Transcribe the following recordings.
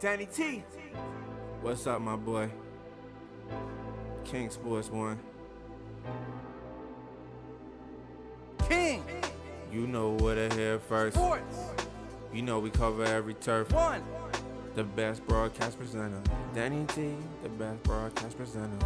Danny T. What's up, my boy? King Sports One. King You know what to hear first. Sports You know we cover every turf. One. The best broadcast presenter. Danny T, the best broadcast presenter.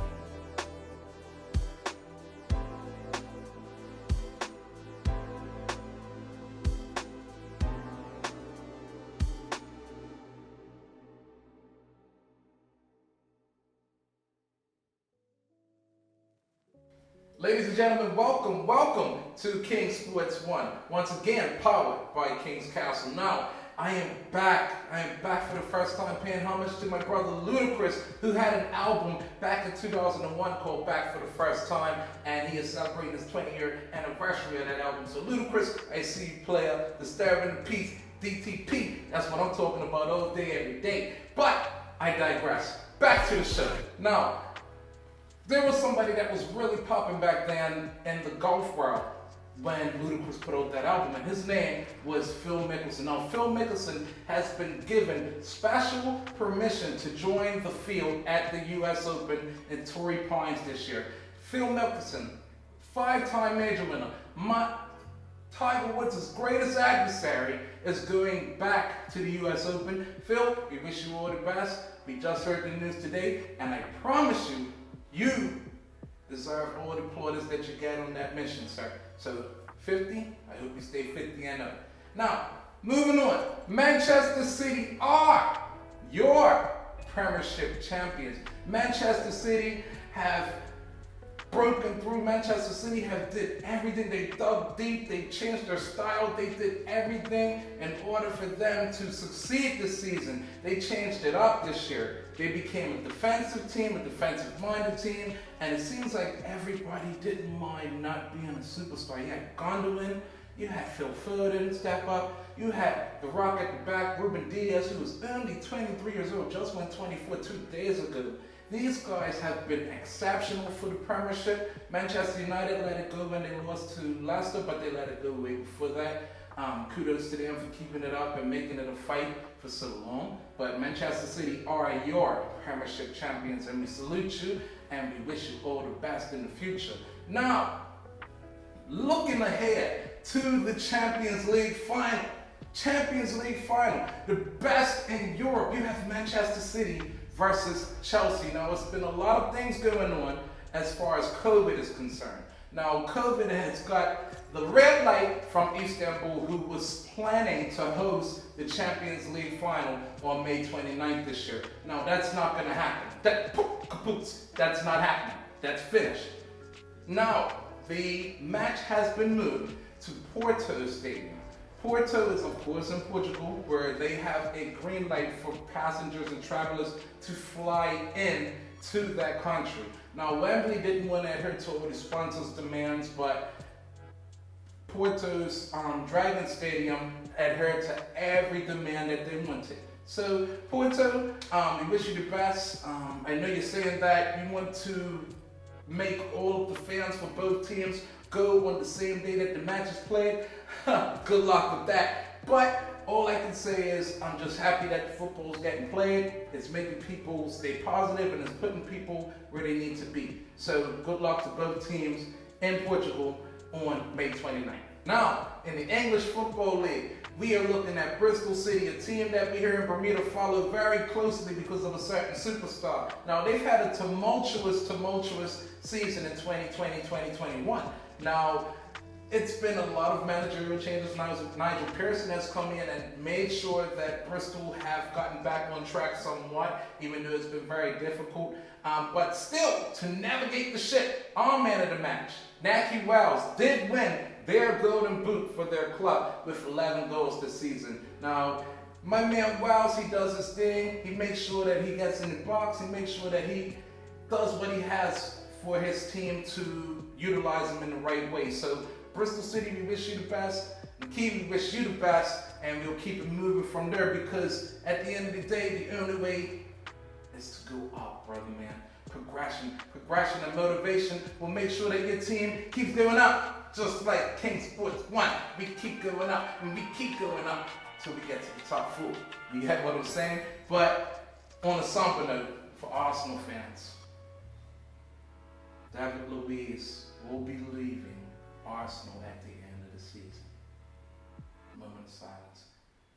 Ladies and gentlemen, welcome to King Sports One. Once again, powered by King's Castle. Now, I am back for the first time paying homage to my brother Ludacris, who had an album back in 2001 called Back for the First Time, and he is celebrating his 20-year anniversary of that album. So Ludacris, I see you, player, Disturbing the Peace, DTP, that's what I'm talking about all day, every day. But I digress. Back to the show. Now, there was somebody that was really popping back then in the golf world when Ludacris put out that album, and his name was Phil Mickelson. Now, Phil Mickelson has been given special permission to join the field at the US Open in Torrey Pines this year. Phil Mickelson, 5-time major winner, Tiger Woods' greatest adversary, is going back to the US Open. Phil, we wish you all the best. We just heard the news today, and I promise you, you deserve all the plaudits that you get on that mission, sir. So, 50, I hope you stay 50 and up. Now, moving on. Manchester City are your Premiership champions. Manchester City have broken through. Manchester City have did everything. They dug deep, they changed their style, they did everything in order for them to succeed this season. They changed it up this year. They became a defensive team, a defensive-minded team, and it seems like everybody didn't mind not being a superstar. You had Gundogan, you had Phil Foden step up, you had the Rock at the back, Ruben Diaz, who was only 23 years old, just went 24 2 days ago. These guys have been exceptional for the Premiership. Manchester United let it go when they lost to Leicester, but they let it go way before that. Kudos to them for keeping it up and making it a fight for so long. But Manchester City are your Premiership champions, and we salute you, and we wish you all the best in the future. Now, looking ahead to the Champions League final. Champions League final, the best in Europe. You have Manchester City versus Chelsea. Now, it's been a lot of things going on as far as COVID is concerned. Now, COVID has got the red light from Istanbul, who was planning to host the Champions League final on May 29th this year. Now, that's not going to happen. That's not happening. That's finished. Now, the match has been moved to Porto Stadium. Porto is, of course, in Portugal, where they have a green light for passengers and travelers to fly in to that country. Now, Wembley didn't want to adhere to all the sponsors' demands, but Porto's Dragon Stadium adhered to every demand that they wanted. So, Porto, we wish you the best. I know you're saying that you want to make all of the fans for both teams go on the same day that the match is played. Good luck with that. But all I can say is I'm just happy that the football's getting played. It's making people stay positive, and it's putting people where they need to be. So good luck to both teams in Portugal on May 29th. Now, in the English Football League, we are looking at Bristol City, a team that we here in Bermuda follow very closely because of a certain superstar. Now, they've had a tumultuous season in 2020-2021. Now, it's been a lot of managerial changes. Nigel Pearson has come in and made sure that Bristol have gotten back on track somewhat, even though it's been very difficult. But still, to navigate the ship, our man of the match, Nahki Wells, did win their golden boot for their club with 11 goals this season. Now, my man Wells, he does his thing. He makes sure that he gets in the box. He makes sure that he does what he has for his team to utilize him in the right way. So, Bristol City, we wish you the best. McKee, we wish you the best. And we'll keep it moving from there, because at the end of the day, the only way is to go up, brother, man. Progression and motivation will make sure that your team keeps going up. Just like King Sports One, we keep going up and we keep going up. till we get to the top 4. You get what I'm saying? But on a somber note, for Arsenal fans, David Luiz will be leaving Arsenal at the end of the season. Moment of silence.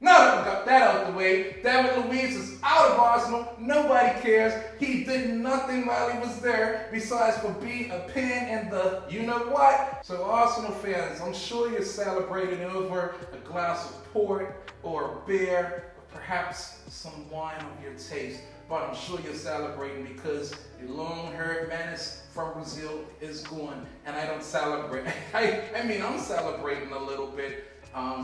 Now that we got that out of the way, David Luiz is out of Arsenal. Nobody cares. He did nothing while he was there besides for being a pin in the you-know-what. So Arsenal fans, I'm sure you're celebrating over a glass of port or a beer, or perhaps some wine of your taste. But I'm sure you're celebrating because the long-haired menace from Brazil is gone. And I don't celebrate. I mean, I'm celebrating a little bit.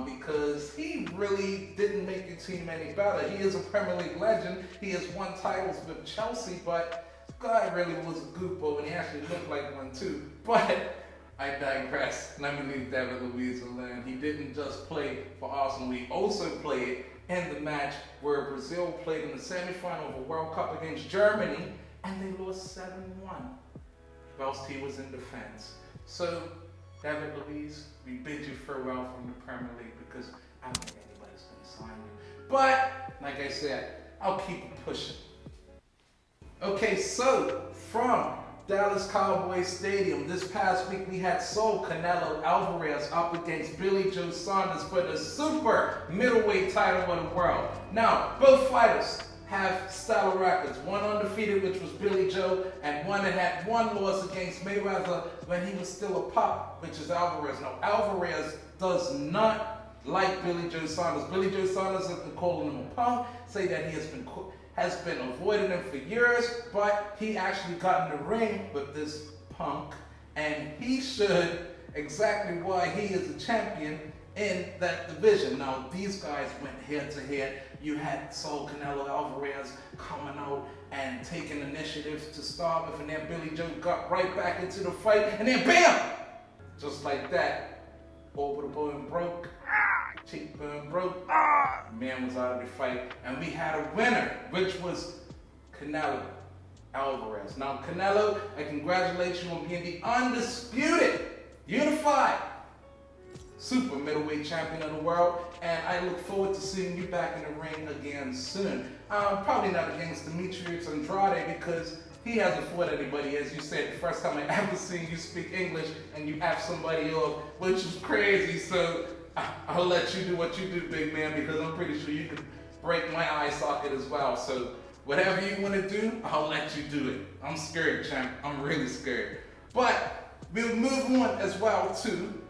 Because he really didn't make your team any better. He is a Premier League legend. He has won titles with Chelsea, but the guy really was a goopo, and he actually looked like one too. But I digress. Let me leave David Luiz alone. He didn't just play for Arsenal. He also played in the match where Brazil played in the semi-final of a World Cup against Germany, and they lost 7-1. Whilst he was in defense. So, David Luiz, we bid you farewell from the Premier League because I don't think anybody's going to sign you. But, like I said, I'll keep it pushing. Okay, so from Dallas Cowboys Stadium, this past week we had Saul Canelo Alvarez up against Billy Joe Saunders for the super middleweight title of the world. Now, both fighters have stellar records. One undefeated, which was Billy Joe, and one that had one loss against Mayweather when he was still a pup, which is Alvarez. Now, Alvarez does not like Billy Joe Saunders. Billy Joe Saunders has been calling him a punk, say that he has been avoiding him for years, but he actually got in the ring with this punk, and he showed exactly why he is a champion in that division. Now, these guys went head to head. You had Saul Canelo Alvarez coming out and taking initiative to start with, and then Billy Joe got right back into the fight, and then BAM! Just like that, orbital bone broke, cheekbone broke, man was out of the fight, and we had a winner, which was Canelo Alvarez. Now, Canelo, I congratulate you on being the undisputed, unified, super middleweight champion of the world, and I look forward to seeing you back in the ring again soon. Probably not against Demetrius Andrade because he hasn't fought anybody, as you said, the first time I ever seen you speak English and you have somebody off, which is crazy, so I'll let you do what you do, big man, because I'm pretty sure you could break my eye socket as well, so whatever you want to do, I'll let you do it. I'm scared, champ. I'm really scared. But we'll move on as well to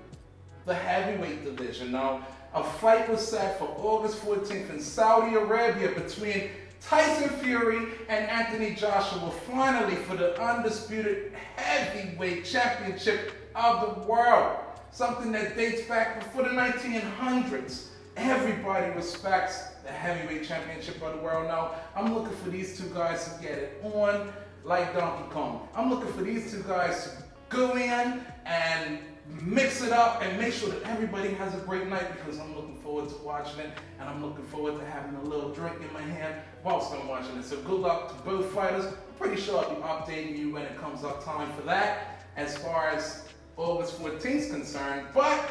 the heavyweight division. Now, a fight was set for August 14th in Saudi Arabia between Tyson Fury and Anthony Joshua, finally for the undisputed heavyweight championship of the world. Something that dates back before the 1900s. Everybody respects the heavyweight championship of the world. Now, I'm looking for these two guys to get it on like Donkey Kong. I'm looking for these two guys to go in and mix it up and make sure that everybody has a great night, because I'm looking forward to watching it, and I'm looking forward to having a little drink in my hand whilst I'm watching it. So good luck to both fighters. I'm pretty sure I'll be updating you when it comes up time for that as far as August 14th is concerned, but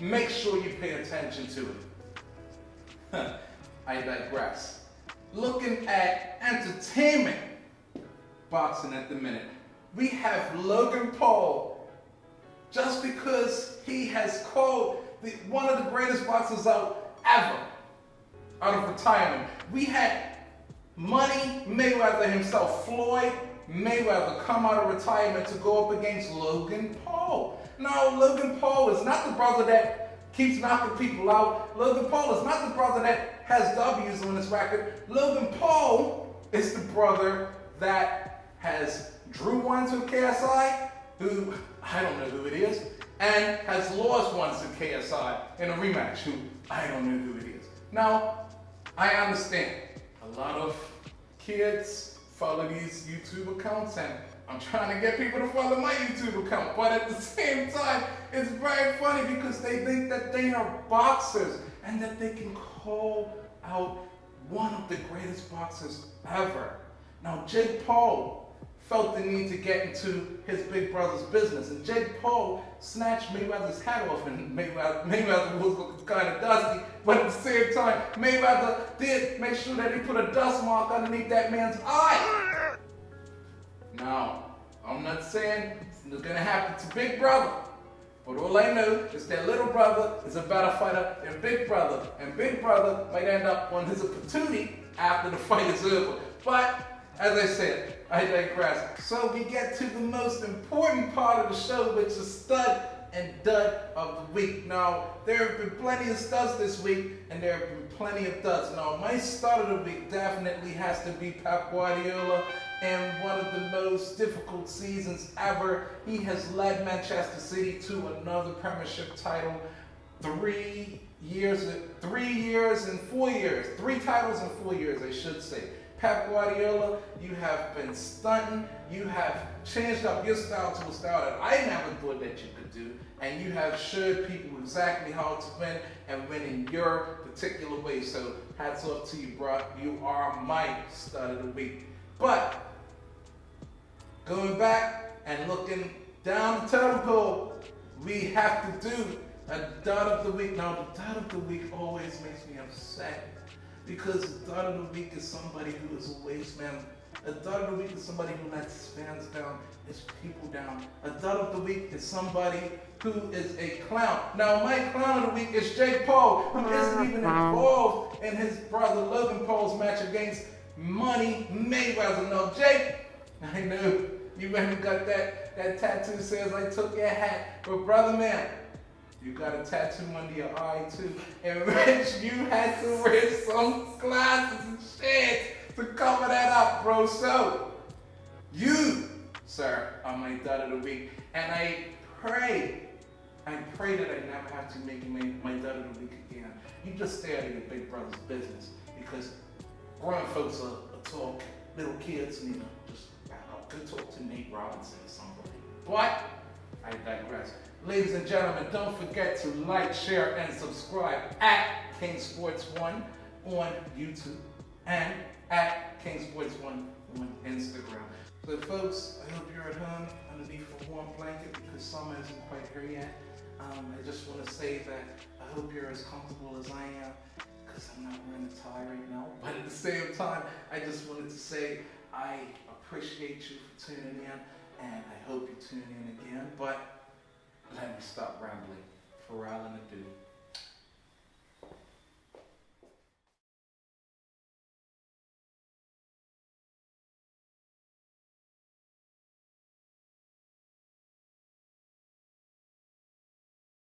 make sure you pay attention to it. I digress. Looking at entertainment boxing at the minute, we have Logan Paul. Just because he has called one of the greatest boxers out ever, out of retirement. We had Money Mayweather himself, Floyd Mayweather, come out of retirement to go up against Logan Paul. Now, Logan Paul is not the brother that keeps knocking people out. Logan Paul is not the brother that has W's on his record. Logan Paul is the brother that has drew one to KSI, who, I don't know who it is, and has lost once to KSI in a rematch, who I don't know who it is. Now, I understand a lot of kids follow these YouTube accounts, and I'm trying to get people to follow my YouTube account, but at the same time, it's very funny because they think that they are boxers and that they can call out one of the greatest boxers ever. Now, Jake Paul felt the need to get into his big brother's business. And Jake Paul snatched Mayweather's hat off, and Mayweather was looking kind of dusty, but at the same time, Mayweather did make sure that he put a dust mark underneath that man's eye. Now, I'm not saying it's gonna happen to Big Brother, but all I know is that little brother is a better fighter than Big Brother, and Big Brother might end up on his opportunity after the fight is over. But as I said, I digress. So we get to the most important part of the show, which is stud and dud of the week. Now, there have been plenty of studs this week, and there have been plenty of duds. Now, my stud of the week definitely has to be Pep Guardiola. In one of the most difficult seasons ever, he has led Manchester City to another Premiership title. 3 titles in 4 years, I should say. Pep Guardiola, you have been stunting. You have changed up your style to a style that I never thought that you could do. And you have showed people exactly how to win and win in your particular way. So hats off to you, bro. You are my stud of the week. But going back and looking down the totem pole, we have to do a dud of the week. Now, the dud of the week always makes me upset, because a dud of the week is somebody who is a waste man. A dud of the week is somebody who lets his fans down, his people down. A dud of the week is somebody who is a clown. Now, my clown of the week is Jake Paul, who isn't even involved in his brother Logan Paul's match against Money Mayweather. Now, Jake, I know you haven't got that tattoo says I took your hat, but brother man, you got a tattoo under your eye too. And Rich, you had to wear some glasses and shit to cover that up, bro. So, you, sir, are my dud of the week. And I pray that I never have to make you my dud of the week again. You just stay out of your big brother's business, because grown folks are talk, little kids need to just go talk to Nate Robinson or somebody. But I digress. Ladies and gentlemen, don't forget to like, share, and subscribe at King Sports 1 on YouTube and at King Sports 1 on Instagram. So folks, I hope you're at home underneath a warm blanket, because summer isn't quite here yet. I just want to say that I hope you're as comfortable as I am, because I'm not wearing a tie right now. But at the same time, I just wanted to say I appreciate you for tuning in, and I hope you tune in again. But let me stop rambling. Pharrell and Adu.